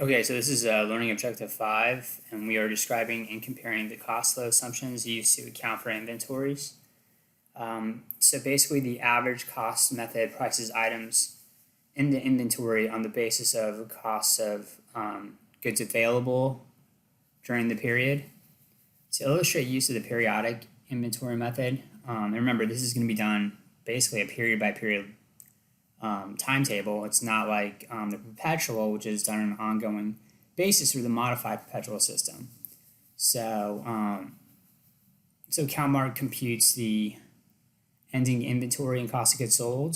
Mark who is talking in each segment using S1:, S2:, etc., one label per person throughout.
S1: Okay, so this is Learning Objective 5, and we are describing and comparing the cost flow assumptions used to account for inventories. So basically, the average cost method prices items in the inventory on the basis of costs of goods available during the period. To illustrate use of the periodic inventory method, and remember, this is going to be done basically a period by period timetable. It's not like the perpetual, which is done on an ongoing basis through the modified perpetual system. So CalMART computes the ending inventory and cost of goods sold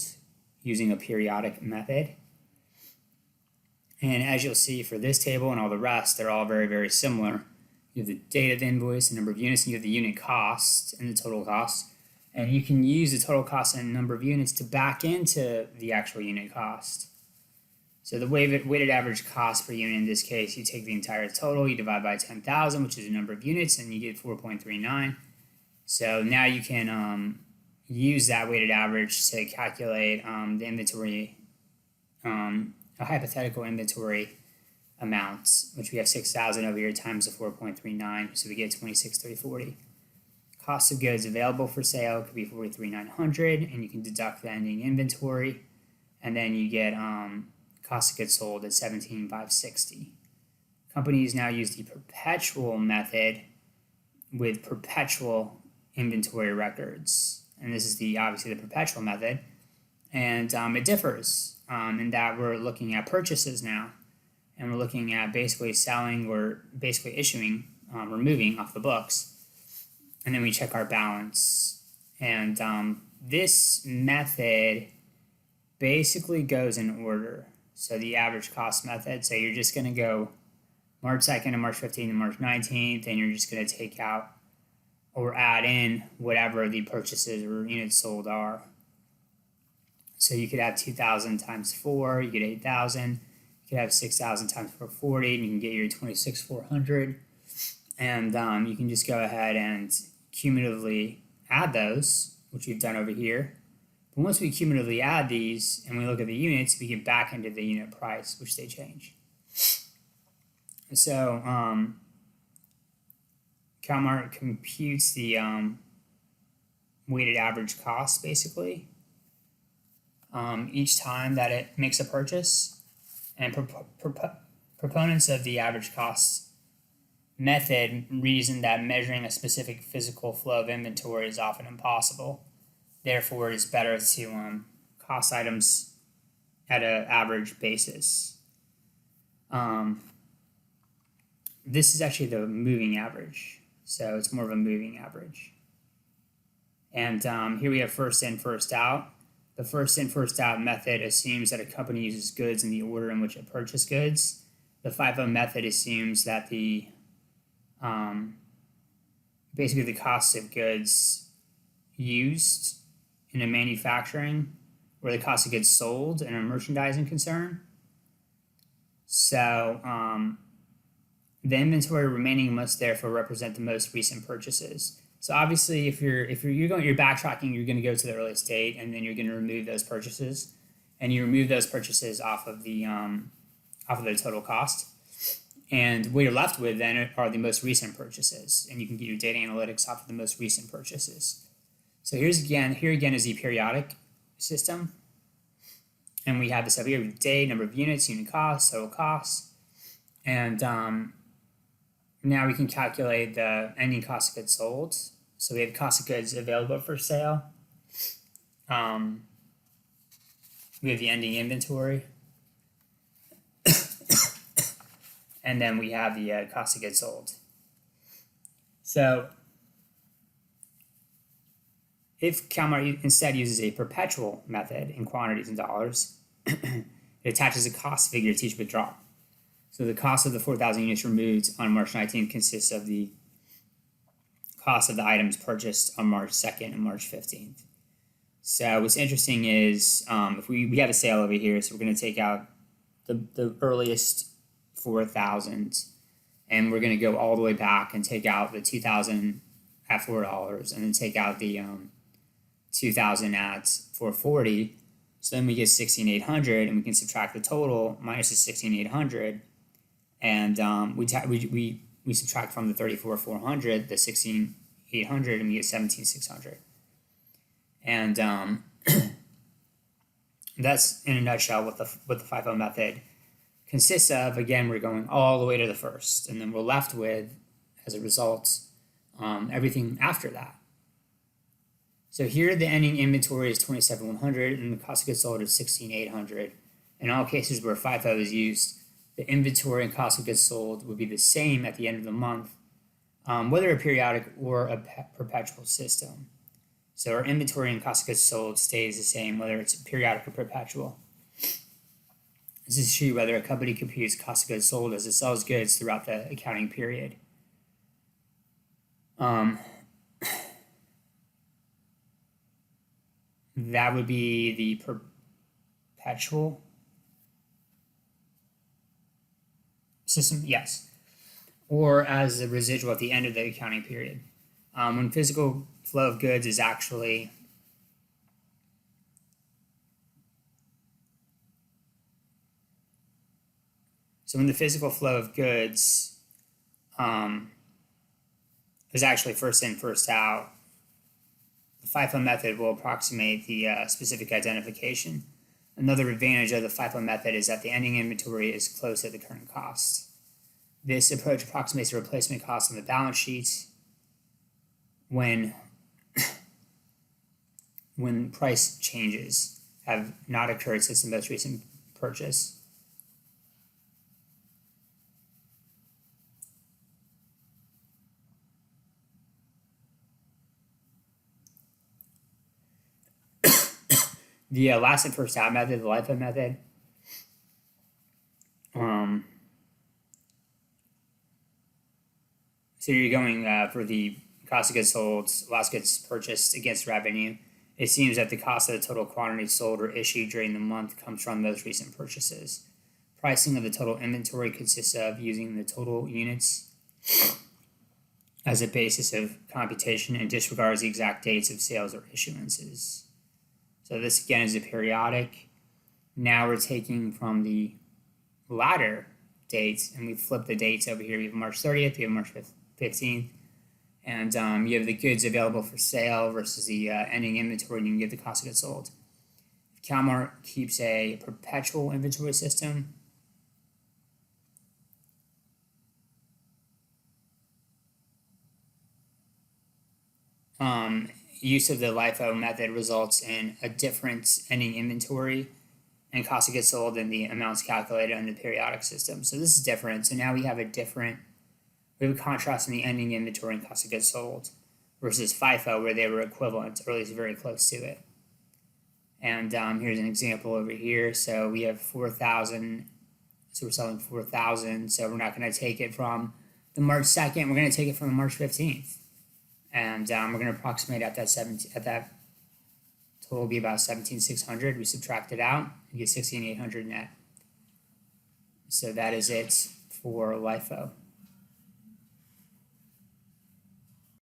S1: using a periodic method. And as you'll see for this table and all the rest, they're all very, very similar. You have the date of the invoice, the number of units, and you have the unit cost and the total cost. And you can use the total cost and number of units to back into the actual unit cost. So the weighted average cost per unit in this case, you take the entire total, you divide by 10,000, which is the number of units, and you get 4.39. So now you can use that weighted average to calculate the inventory, a hypothetical inventory amount, which we have 6,000 over here times the 4.39, so we get 26,340. Cost of goods available for sale could be 43,900, and you can deduct the ending inventory, and then you get cost of goods sold at 17,560. Companies now use the perpetual method with perpetual inventory records, and this is obviously the perpetual method, and it differs in that we're looking at purchases now, and we're looking at basically selling or basically issuing, removing off the books. And then we check our balance. And this method basically goes in order. So the average cost method, so you're just going to go March 2nd to March 15th and March 19th, and you're just going to take out or add in whatever the purchases or units sold are. So you could have 2,000 times 4, you get 8,000. You could have 6,000 times 440, and you can get your 26,400. And you can just go ahead and cumulatively add those, which we've done over here. But once we cumulatively add these and we look at the units, we get back into the unit price, which they change. So CalMART computes the weighted average cost basically each time that it makes a purchase, and proponents of the average cost method reason that measuring a specific physical flow of inventory is often impossible. Therefore, it is better to cost items at an average basis. This is actually the moving average, so it's more of a moving average. And here we have first in, first out. The first in, first out method assumes that a company uses goods in the order in which it purchased goods. The FIFO method assumes that basically the cost of goods used in a manufacturing or the cost of goods sold in a merchandising concern. So the inventory remaining must therefore represent the most recent purchases. So obviously, if you're backtracking, you're going to go to the earliest date, and then you're going to remove those purchases, and you remove those purchases off of the total cost. And what you're left with then are the most recent purchases, and you can get your data analytics off of the most recent purchases. So here again is the periodic system, and we have this over here with date, number of units, unit cost, total cost, and now we can calculate the ending cost of goods sold. So we have cost of goods available for sale. We have the ending inventory. And then we have the cost of goods sold. So if CalMART instead uses a perpetual method in quantities and dollars, it attaches a cost figure to each withdrawal. So the cost of the 4,000 units removed on March 19th consists of the cost of the items purchased on March 2nd and March 15th. So what's interesting is if we have a sale over here, so we're going to take out the earliest 4,000, and we're going to go all the way back and take out the 2,000 at $4, and then take out the 2,000 at $4.40. So then we get 16,800, and we can subtract the total minus the 16,800, and we subtract from the 34,400 the 16,800, and we get 17,600. And that's in a nutshell what the FIFO method consists of. Again, we're going all the way to the first, and then we're left with, as a result, everything after that. So here the ending inventory is 27,100 and the cost of goods sold is 16,800. In all cases where FIFO is used, the inventory and cost of goods sold would be the same at the end of the month, whether a periodic or a perpetual system. So our inventory and cost of goods sold stays the same, whether it's periodic or perpetual. This is true whether a company computes cost of goods sold as it sells goods throughout the accounting period. That would be the perpetual system, yes, or as a residual at the end of the accounting period. When physical flow of goods is actually when the physical flow of goods is actually first in, first out, the FIFO method will approximate the specific identification. Another advantage of the FIFO method is that the ending inventory is close to the current cost. This approach approximates the replacement cost on the balance sheet when price changes have not occurred since the most recent purchase. The last in first out method, the LIFO method, so you're going for the cost of goods sold, last goods purchased against revenue. It seems that the cost of the total quantity sold or issued during the month comes from those recent purchases. Pricing of the total inventory consists of using the total units as a basis of computation and disregards the exact dates of sales or issuances. So this again is a periodic. Now we're taking from the latter dates and we flip the dates over here. We have March 30th, we have March 15th, and you have the goods available for sale versus the ending inventory, and you can get the cost of goods sold. If CalMart keeps a perpetual inventory system, use of the LIFO method results in a different ending inventory and cost of goods sold than the amounts calculated under the periodic system. So this is different. So now we have a contrast in the ending inventory and cost of goods sold versus FIFO where they were equivalent, or at least very close to it. And here's an example over here. So we have 4,000. So we're selling 4,000. So we're not going to take it from the March 2nd. We're going to take it from the March 15th. And we're going to approximate at that total will be about 17,600. We subtract it out, we get 16,800 net. So that is it for LIFO.